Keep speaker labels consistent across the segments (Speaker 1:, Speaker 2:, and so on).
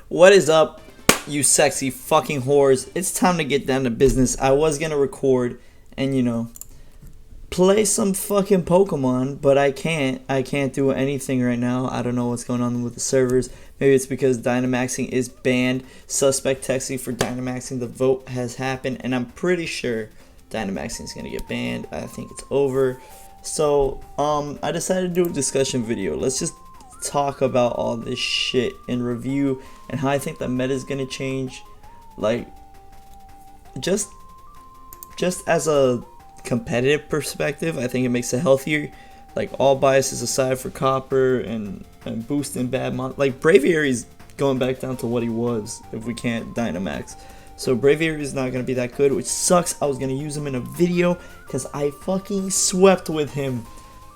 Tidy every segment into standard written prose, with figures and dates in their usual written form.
Speaker 1: What is up, you sexy fucking whores? It's time to get down to business. I was gonna record and, play some fucking Pokemon, but I can't. I can't do anything right now. I don't know what's going on with the servers. Maybe it's because Dynamaxing is banned. Suspect texting for Dynamaxing. The vote has happened, and I'm pretty sure Dynamaxing is gonna get banned. I think it's over. So, I decided to do a discussion video. Let's just talk about all this shit and review and how I think the meta is gonna change. Like, just as a competitive perspective, I think it makes it healthier. Like, all biases aside for Copper and boosting bad like Braviary's going back down to what he was if we can't Dynamax. So Braviary is not gonna be that good, which sucks. I was gonna use him in a video because I fucking swept with him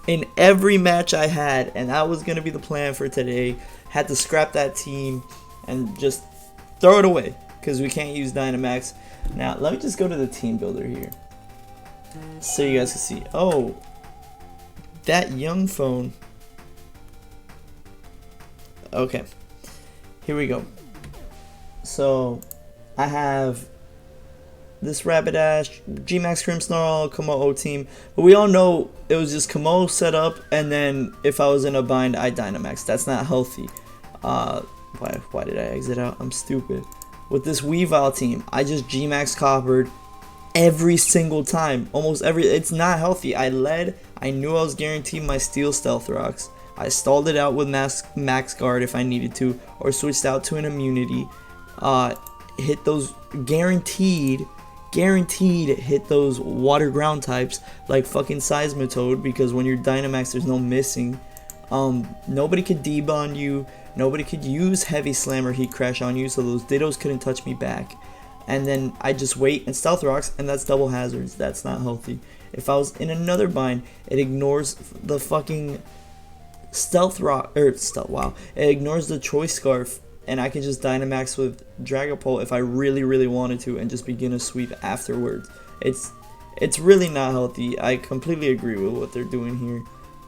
Speaker 1: in every match I had, and that was gonna be the plan for today. Had to scrap that team and just throw it away because we can't use Dynamax. Now let me just go to the team builder here so you guys can see. Oh, that young phone. Okay, here we go. So I have this Rapidash, G-Max Grimmsnarl, Kamo team, but we all know it was just Kamo set up, and then if I was in a bind, I Dynamax. That's not healthy. Why did I exit out? I'm stupid. With this Weavile team, I just G-Max Coppered every single time, almost every. It's not healthy. I led. I knew I was guaranteed my Steel Stealth Rocks. I stalled it out with Max Guard if I needed to, or switched out to an immunity. Hit those guaranteed hit those water ground types like fucking Seismitoad, because when you're Dynamax there's no missing. Nobody could debond you, nobody could use Heavy Slam or Heat Crash on you, so those Dittos couldn't touch me back. And then I just wait and Stealth Rocks, and that's double hazards. That's not healthy. If I was in another bind, it ignores the fucking Stealth Rock, wow, it ignores the Choice Scarf, and I can just Dynamax with Dragapult if I really wanted to, and just begin a sweep afterwards. It's really not healthy. I completely agree with what they're doing here.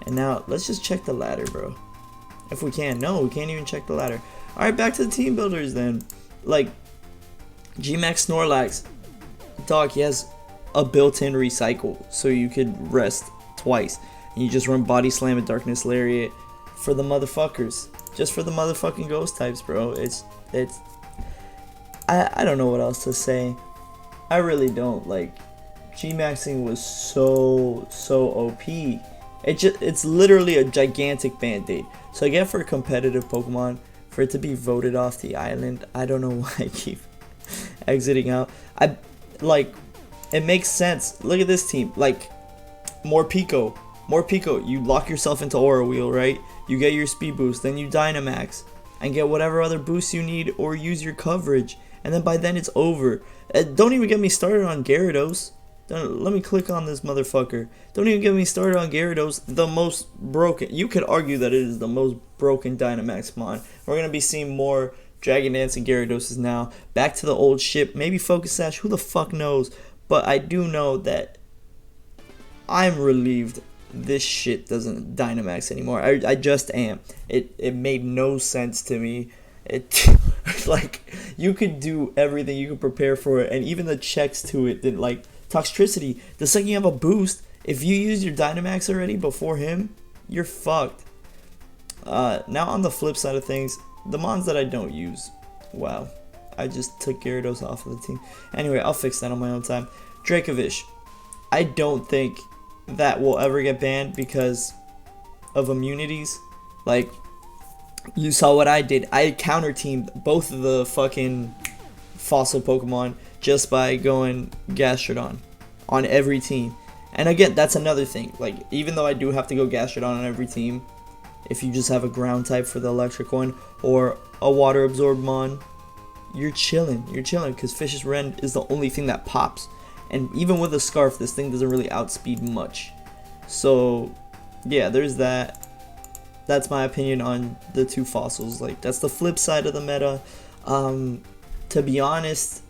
Speaker 1: And now let's just check the ladder, bro. If we can. No, we can't even check the ladder. Alright, back to the team builders then. Like, G-Max Snorlax, dog, he has a built-in recycle, so you could rest twice. And you just run Body Slam and Darkness Lariat for the motherfuckers. Just for the motherfucking ghost types, bro. I don't know what else to say. I really don't. Like, G-Maxing was so OP. It's literally a gigantic band-aid. So again, for a competitive Pokemon, for it to be voted off the island, I don't know why I keep exiting out. It makes sense. Look at this team. Like, more Pico. You lock yourself into Aura Wheel, right? You get your speed boost, then you Dynamax and get whatever other boosts you need, or use your coverage, and then by then it's over. Don't even get me started on Gyarados. Let me click on this motherfucker. Don't even get me started on Gyarados, the most broken. You could argue that it is the most broken Dynamax mon. We're gonna be seeing more Dragon Dance and Gyaradoses now. Back to the old ship. Maybe Focus Sash. Who the fuck knows? But I do know that I'm relieved this shit doesn't Dynamax anymore. I just am. It made no sense to me. It like, you could do everything, you could prepare for it, and even the checks to it didn't. Like, Toxtricity, the second you have a boost, if you use your Dynamax already before him, you're fucked. Now on the flip side of things, the mons that I don't use, wow, I just took Gyarados off of the team. Anyway, I'll fix that on my own time. Dracovish, I don't think that will ever get banned because of immunities. Like, you saw what I did. I counter teamed both of the fucking fossil Pokemon just by going Gastrodon on every team. And again, that's another thing. Like, even though I do have to go Gastrodon on every team, if you just have a ground type for the electric one or a water absorbed mon, you're chilling because Fish's Rend is the only thing that pops. And even with a Scarf, this thing doesn't really outspeed much. So, yeah, there's that. That's my opinion on the two fossils. Like, that's the flip side of the meta. To be honest,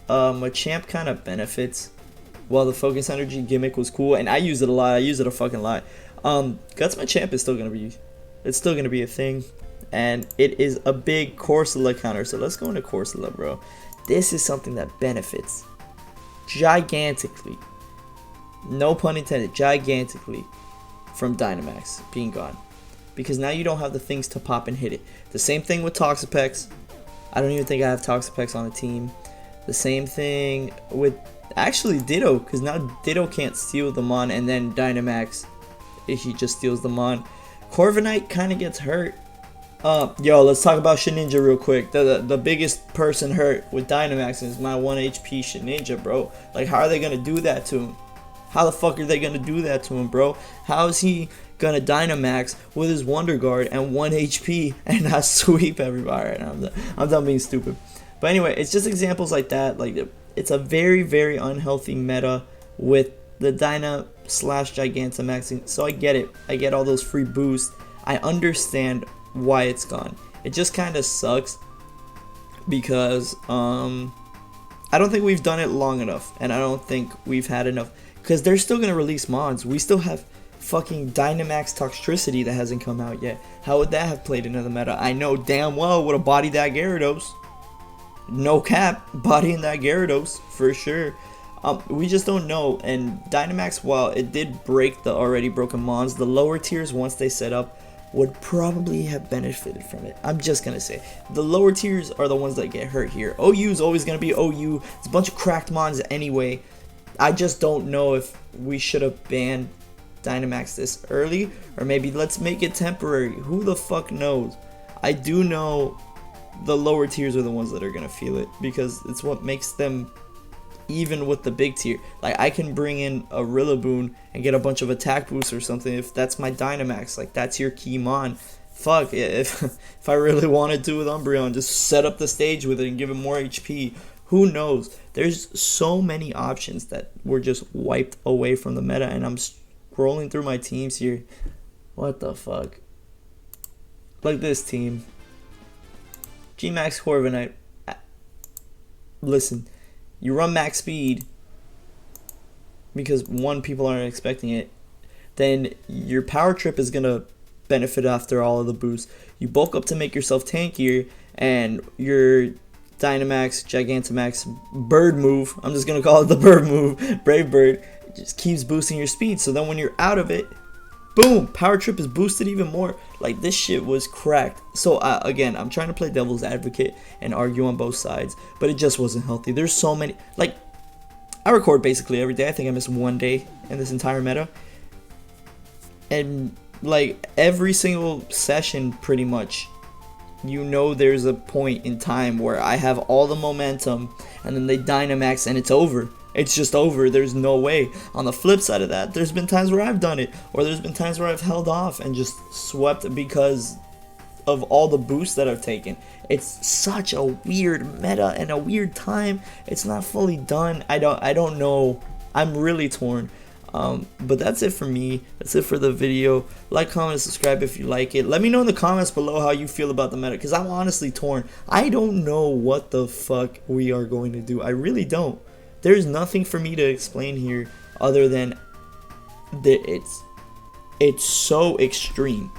Speaker 1: Machamp kind of benefits. While the Focus Energy gimmick was cool, and I use it a lot. I use it a fucking lot. Guts Machamp is still gonna be a thing. and it is a big Corsola counter. So let's go into Corsola, bro. This is something that benefits gigantically, no pun intended, gigantically, from Dynamax being gone, because now you don't have the things to pop and hit it. The same thing with Toxapex. I don't even think I have Toxapex on the team. The same thing with actually Ditto, because now Ditto can't steal the Mon, and then Dynamax, if he just steals the Mon. Corviknight kind of gets hurt. Yo, let's talk about Shedinja real quick. The biggest person hurt with Dynamax is my 1 HP Shedinja, bro. Like, how are they gonna do that to him? How the fuck are they gonna do that to him, bro? How is he gonna Dynamax with his Wonder Guard and 1 HP and not sweep everybody? Right, I'm done being stupid. But anyway, it's just examples like that. Like, it's a very, very unhealthy meta with the Dyna/Gigantamaxing. So I get it. I get all those free boosts. I understand why it's gone. It just kind of sucks because I don't think we've done it long enough, and I don't think we've had enough, because they're still gonna release mods. We still have fucking Dynamax Toxtricity that hasn't come out yet. How would that have played into the meta? I know damn well would have bodied that Gyarados. No cap, bodying that Gyarados for sure. We just don't know. And Dynamax, while it did break the already broken mons, the lower tiers, once they set up, would probably have benefited from it. I'm just gonna say the lower tiers are the ones that get hurt here. OU is always gonna be OU. It's a bunch of cracked mons anyway. I just don't know if we should have banned Dynamax this early, or maybe let's make it temporary. Who the fuck knows? I do know the lower tiers are the ones that are gonna feel it, because it's what makes them even with the big tier. Like, I can bring in a Rillaboom and get a bunch of attack boosts or something if that's my Dynamax. Like, that's your key mon. Fuck, if I really wanted to with Umbreon, just set up the stage with it and give it more HP. Who knows? There's so many options that were just wiped away from the meta, and I'm scrolling through my teams here. What the fuck? Like this team. G-Max Corviknight. Listen, you run max speed because, one, people aren't expecting it. Then your power trip is going to benefit after all of the boosts. You bulk up to make yourself tankier, and your Dynamax, Gigantamax, bird move, I'm just going to call it the bird move, Brave Bird, just keeps boosting your speed. So then when you're out of it, boom, power trip is boosted even more. Like, this shit was cracked. So again, I'm trying to play devil's advocate and argue on both sides, but it just wasn't healthy. There's so many, like, I record basically every day. I think I missed one day in this entire meta, and like every single session pretty much, you know, there's a point in time where I have all the momentum and then they Dynamax and it's over. It's just over. There's no way. On the flip side of that, there's been times where I've done it, or there's been times where I've held off and just swept because of all the boosts that I've taken. It's such a weird meta and a weird time. It's not fully done. I don't know. I'm really torn. But that's it for me. That's it for the video. Like, comment, subscribe if you like it. Let me know in the comments below how you feel about the meta, because I'm honestly torn. I don't know what the fuck we are going to do. I really don't. There's nothing for me to explain here other than that it's so extreme.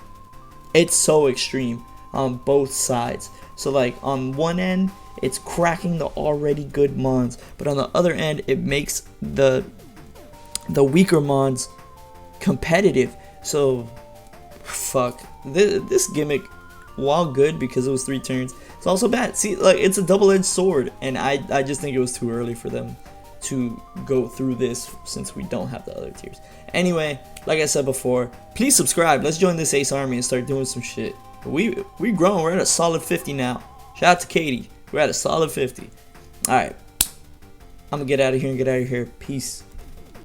Speaker 1: It's so extreme on both sides. So like, on one end, it's cracking the already good mons, but on the other end, it makes the weaker mons competitive. So fuck, this gimmick, while good because it was 3 turns, it's also bad. See, like, it's a double-edged sword, and I just think it was too early for them to go through this since we don't have the other tiers. Anyway, like I said before, please subscribe. Let's join this Ace Army and start doing some shit. We grown. We're at a solid 50 now. Shout out to Katie. We're at a solid 50. All right, I'm gonna get out of here and get out of here. Peace.